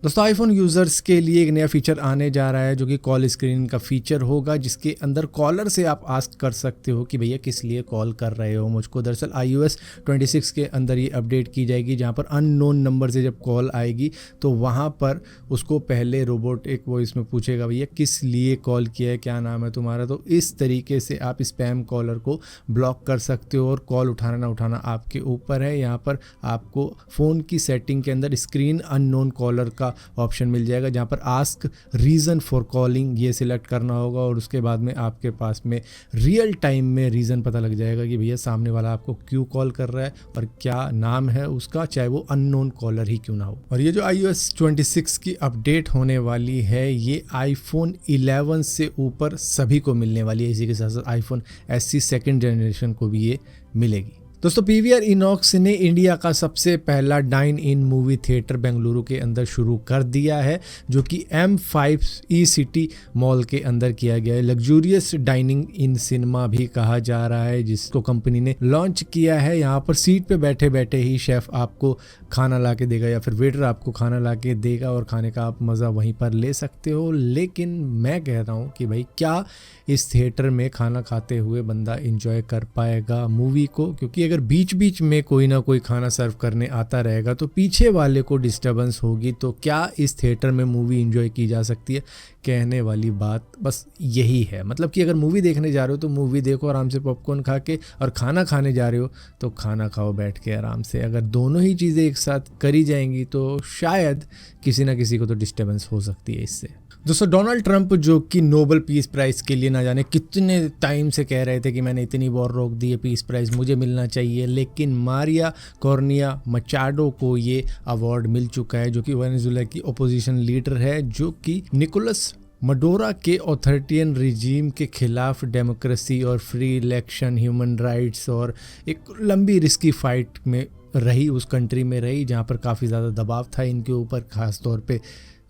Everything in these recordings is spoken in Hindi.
दोस्तों आईफोन यूज़र्स के लिए एक नया फीचर आने जा रहा है जो कि कॉल स्क्रीन का फीचर होगा, जिसके अंदर कॉलर से आप आस्क कर सकते हो कि भैया किस लिए कॉल कर रहे हो मुझको। दरअसल iOS 26 के अंदर ये अपडेट की जाएगी, जहाँ पर अननोन नंबर से जब कॉल आएगी तो वहाँ पर उसको पहले रोबोट एक वॉइस में पूछेगा भैया किस लिए कॉल किया है, क्या नाम है तुम्हारा। तो इस तरीके से आप स्पैम कॉलर को ब्लॉक कर सकते हो और कॉल उठाना ना उठाना आपके ऊपर है। यहाँ पर आपको फ़ोन की सेटिंग के अंदर स्क्रीन अननोन कॉलर का ऑप्शन मिल जाएगा, जहाँ पर आस्क रीज़न फॉर कॉलिंग ये सिलेक्ट करना होगा और उसके बाद में आपके पास में रियल टाइम में रीज़न पता लग जाएगा कि भैया सामने वाला आपको क्यों कॉल कर रहा है और क्या नाम है उसका, चाहे वो अननोन कॉलर ही क्यों ना हो। और ये जो iOS 26 की अपडेट होने वाली है ये आईफोन 11 से ऊपर सभी को मिलने वाली है। इसी के साथ साथ आईफोन SE सेकेंड जनरेशन को भी ये मिलेगी। दोस्तों PVR इनॉक्स ने इंडिया का सबसे पहला dine in movie theatre Bengaluru के अंदर शुरू कर दिया है, जो कि M5 E-सिटी मॉल के अंदर किया गया है। लग्जूरियस डाइनिंग इन सिनेमा भी कहा जा रहा है, जिसको कंपनी ने लॉन्च किया है। यहाँ पर सीट पे बैठे बैठे ही शेफ़ आपको खाना ला के देगा या फिर वेटर आपको खाना ला के देगा और खाने का आप मज़ा वहीं पर ले सकते हो। लेकिन मैं कह रहा हूँ कि भाई क्या इस थिएटर में खाना खाते हुए बंदा एंजॉय कर पाएगा मूवी को, क्योंकि अगर बीच बीच में कोई ना कोई खाना सर्व करने आता रहेगा तो पीछे वाले को डिस्टर्बेंस होगी। तो क्या इस थिएटर में मूवी एंजॉय की जा सकती है? कहने वाली बात बस यही है। मतलब कि अगर मूवी देखने जा रहे हो तो मूवी देखो आराम से पॉपकॉर्न खा के, और खाना खाने जा रहे हो तो खाना खाओ बैठ के आराम से। अगर दोनों ही चीज़ें एक साथ करी जाएंगी तो शायद किसी ना किसी को तो डिस्टर्बेंस हो सकती है इससे। दोस्तों डोनाल्ड ट्रंप जो कि नोबेल पीस प्राइज़ के लिए ना जाने कितने टाइम से कह रहे थे कि मैंने इतनी वॉर रोक दी है, पीस प्राइज़ मुझे मिलना चाहिए, लेकिन मारिया कॉर्निया मचाडो को ये अवार्ड मिल चुका है, जो कि वेनेजुएला की ओपोजिशन लीडर है, जो कि निकोलस मडोरा के ऑथोरिटेरियन रिजीम के खिलाफ डेमोक्रेसी और फ्री इलेक्शन, ह्यूमन राइट्स और एक लंबी रिस्की फाइट में रही, उस कंट्री में रही जहाँ पर काफ़ी ज़्यादा दबाव था इनके ऊपर, ख़ास तौर पे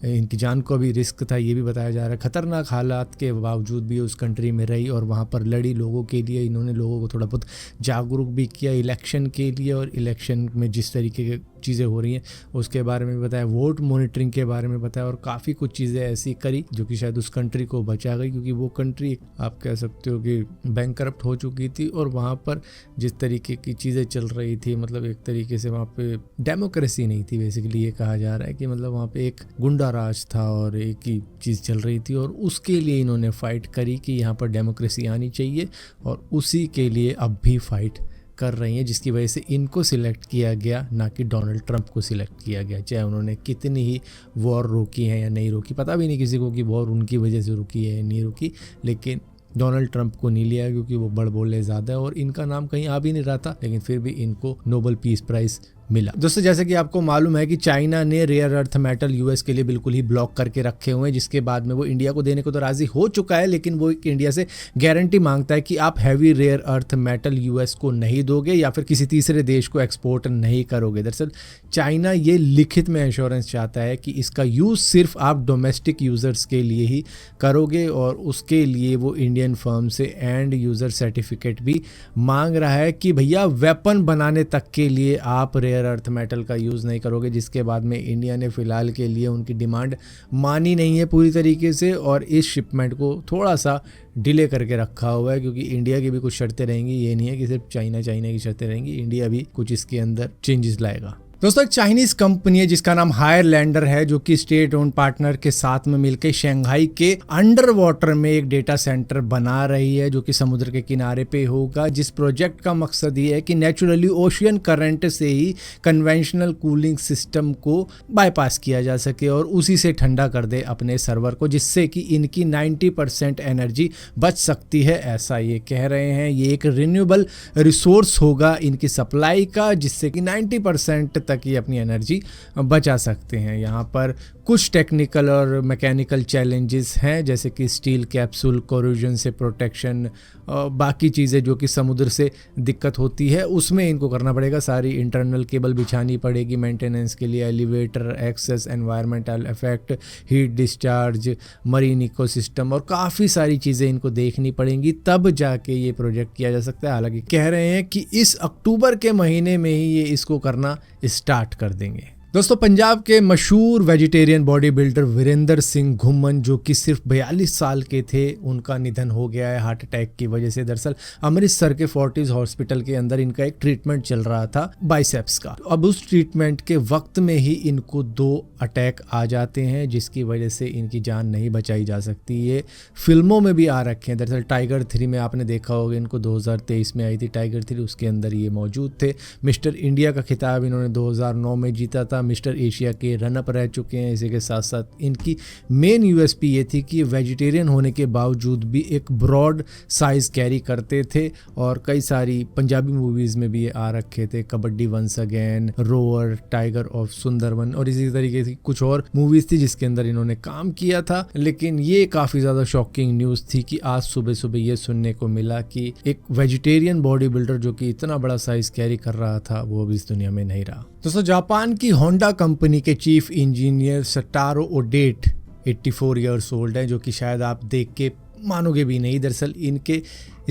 इनकी जान को भी रिस्क था, ये भी बताया जा रहा है। ख़तरनाक हालात के बावजूद भी उस कंट्री में रही और वहाँ पर लड़ी लोगों के लिए। इन्होंने लोगों को थोड़ा बहुत जागरूक भी किया इलेक्शन के लिए, और इलेक्शन में जिस तरीके के चीज़ें हो रही हैं उसके बारे में बताया, वोट मॉनिटरिंग के बारे में बताया, और काफ़ी कुछ चीज़ें ऐसी करी जो कि शायद उस कंट्री को बचा गई, क्योंकि वो कंट्री आप कह सकते हो कि बैंकरप्ट हो चुकी थी। और वहाँ पर जिस तरीके की चीज़ें चल रही थी, मतलब एक तरीके से वहाँ पे डेमोक्रेसी नहीं थी। बेसिकली ये कहा जा रहा है कि मतलब वहाँ पे एक गुंडा राज था और एक ही चीज़ चल रही थी, और उसके लिए इन्होंने फ़ाइट करी कि यहाँ पर डेमोक्रेसी आनी चाहिए, और उसी के लिए अब भी फ़ाइट कर रही हैं, जिसकी वजह से इनको सिलेक्ट किया गया, ना कि डोनाल्ड ट्रंप को सिलेक्ट किया गया। चाहे उन्होंने कितनी ही वॉर रोकी है या नहीं रोकी, पता भी नहीं किसी को कि वॉर उनकी वजह से रुकी है या नहीं रुकी, लेकिन डोनाल्ड ट्रंप को नहीं लिया क्योंकि वो बड़बोले ज़्यादा है और इनका नाम कहीं आ भी नहीं रहा था, लेकिन फिर भी इनको नोबेल पीस प्राइज़ मिला। दोस्तों जैसे कि आपको मालूम है कि चाइना ने रेयर अर्थ मेटल यूएस के लिए बिल्कुल ही ब्लॉक करके रखे हुए हैं, जिसके बाद में वो इंडिया को देने को तो राजी हो चुका है, लेकिन वो इंडिया से गारंटी मांगता है कि आप heavy rare earth metal US को नहीं दोगे या फिर किसी तीसरे देश को एक्सपोर्ट नहीं करोगे। दरअसल चाइना ये लिखित में एश्योरेंस चाहता है कि इसका यूज़ सिर्फ आप डोमेस्टिक यूज़र्स के लिए ही करोगे, और उसके लिए वो इंडियन फर्म से एंड यूज़र सर्टिफिकेट भी मांग रहा है कि भैया वेपन बनाने तक के लिए आप रेयर अर्थ मेटल का यूज़ नहीं करोगे, जिसके बाद में इंडिया ने फ़िलहाल के लिए उनकी डिमांड मानी नहीं है पूरी तरीके से, और इस शिपमेंट को थोड़ा सा डिले करके रखा हुआ है, क्योंकि इंडिया की भी कुछ शर्तें रहेंगी। ये नहीं है कि सिर्फ चाइना की शर्तें रहेंगी, इंडिया भी कुछ इसके अंदर चेंजेस लाएगा। दोस्तों एक चाइनीज़ कंपनी है जिसका नाम हायरलैंडर है, जो कि स्टेट ओन पार्टनर के साथ में मिलकर शंघाई के अंडर वाटर में एक डेटा सेंटर बना रही है, जो कि समुद्र के किनारे पे होगा। जिस प्रोजेक्ट का मकसद ये है कि नेचुरली ओशियन करंट से ही कन्वेंशनल कूलिंग सिस्टम को बाईपास किया जा सके और उसी से ठंडा कर दे अपने सर्वर को, जिससे कि इनकी 90% एनर्जी बच सकती है, ऐसा ये कह रहे हैं। ये एक रिन्यूएबल रिसोर्स होगा इनकी सप्लाई का, जिससे कि 90% तक ये अपनी एनर्जी बचा सकते हैं। यहाँ पर कुछ टेक्निकल और मैकेनिकल चैलेंजेस हैं, जैसे कि स्टील कैप्सूल कोरोजन से प्रोटेक्शन, बाकी चीज़ें जो कि समुद्र से दिक्कत होती है उसमें इनको करना पड़ेगा। सारी इंटरनल केबल बिछानी पड़ेगी मेंटेनेंस के लिए, elevator access, environmental effect, heat discharge, marine ecosystem, और काफ़ी सारी चीज़ें इनको देखनी पड़ेंगी, तब जाके ये प्रोजेक्ट किया जा सकता है। हालांकि कह रहे हैं कि इस अक्टूबर के महीने में ही ये इसको करना स्टार्ट कर देंगे। दोस्तों पंजाब के मशहूर vegetarian body builder Virendra Singh Ghumman जो कि सिर्फ 42 साल के थे, उनका निधन हो गया है हार्ट अटैक की वजह से। दरअसल अमृतसर के फोर्टिस हॉस्पिटल के अंदर इनका एक ट्रीटमेंट चल रहा था बाइसेप्स का। अब उस ट्रीटमेंट के वक्त में ही इनको 2 अटैक आ जाते हैं, जिसकी वजह से इनकी जान नहीं बचाई जा सकती। ये फिल्मों में भी आ रखे हैं। दरअसल टाइगर 3 में आपने देखा होगा इनको, 2023 में आई थी टाइगर 3, उसके अंदर ये मौजूद थे। मिस्टर इंडिया का खिताब इन्होंने 2009 में जीता था। मिस्टर एशिया के रनअप रह चुके हैं। इसी के साथ साथ इनकी मेन यूएसपी ये थी कि वेजिटेरियन होने के बावजूद भी एक ब्रॉड साइज कैरी करते थे, और कई सारी पंजाबी मूवीज़ में भी ये आ रखे थे। Kabaddi once again, roar, tiger of Sundarban और इसी तरीके की कुछ और मूवीज़ थी जिसके अंदर इन्होंने काम किया था। लेकिन ये काफ़ी ज़्यादा शॉकिंग न्यूज़ थी कि आज सुबह सुबह ये सुनने को मिला कि एक वेजिटेरियन बॉडी बिल्डर जो कि इतना बड़ा साइज कैरी कर रहा था वो अब इस दुनिया में नहीं रहा। दोस्तों जापान की होंडा कंपनी के chief engineer Sataro Odate 84 years old है, जो कि शायद आप देख के मानोगे भी नहीं। दरअसल इनके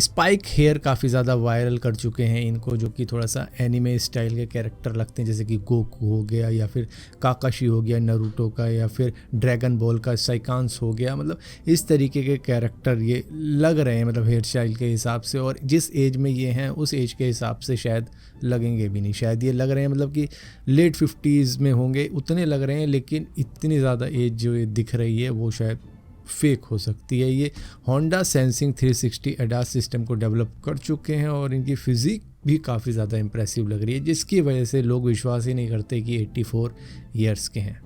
स्पाइक हेयर काफ़ी ज़्यादा वायरल कर चुके हैं इनको, जो कि थोड़ा सा एनिमे स्टाइल के कैरेक्टर लगते हैं, जैसे कि गोकू हो गया या फिर काकाशी हो गया नारुतो का, या फिर ड्रैगन बॉल का साइकांस हो गया। मतलब इस तरीके के कैरेक्टर ये लग रहे हैं, मतलब हेयर स्टाइल के हिसाब से। और जिस एज में ये हैं उस एज के हिसाब से शायद लगेंगे भी नहीं। शायद ये लग रहे हैं मतलब कि लेट 50s में होंगे, उतने लग रहे हैं। लेकिन इतनी ज़्यादा एज जो ये दिख रही है वो शायद फेक हो सकती है। ये होंडा सेंसिंग 360 एडास सिस्टम को डेवलप कर चुके हैं और इनकी फिजिक भी काफ़ी ज़्यादा इंप्रेसिव लग रही है, जिसकी वजह से लोग विश्वास ही नहीं करते कि 84 ईयर्स के हैं।